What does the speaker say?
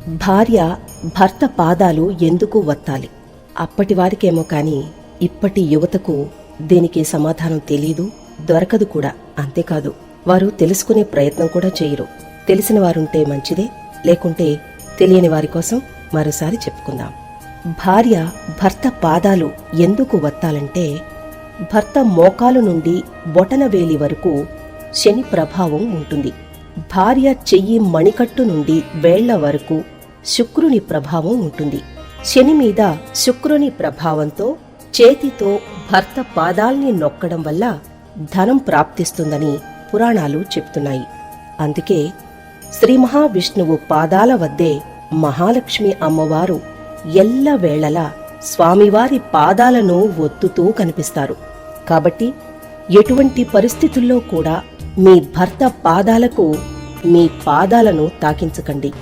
భార్య భర్త పాదాలు ఎందుకు వత్తాలి? అప్పటి వారికేమో కాని ఇప్పటి యువతకు దీనికి సమాధానం తెలీదు, దొరకదు కూడా. అంతేకాదు, వారు తెలుసుకునే ప్రయత్నం కూడా చేయరు. తెలిసిన వారుంటే మంచిదే, లేకుంటే తెలియని వారి కోసం మరోసారి చెప్పుకుందాం. భార్య భర్త పాదాలు ఎందుకు వత్తాలంటే, భర్త మోకాలు నుండి బొటనవేలి వరకు శని ప్రభావం ఉంటుంది. భార్య చెయ్యి మణికట్టు నుండి వేళ్ల వరకు శుక్రుని ప్రభావం ఉంటుంది. శని మీద శుక్రుని ప్రభావంతో చేతితో భర్త పాదాల్ని నొక్కడం వల్ల ధనం ప్రాప్తిస్తుందని పురాణాలు చెప్తున్నాయి. అందుకే శ్రీ మహావిష్ణువు పాదాల వద్దే మహాలక్ష్మి అమ్మవారు ఎల్లవేళలా స్వామివారి పాదాలను ఒత్తుతూ కనిపిస్తారు. కాబట్టి ఎటువంటి పరిస్థితుల్లో కూడా మీ భర్త పాదాలకు మీ పాదాలను తాకించకండి.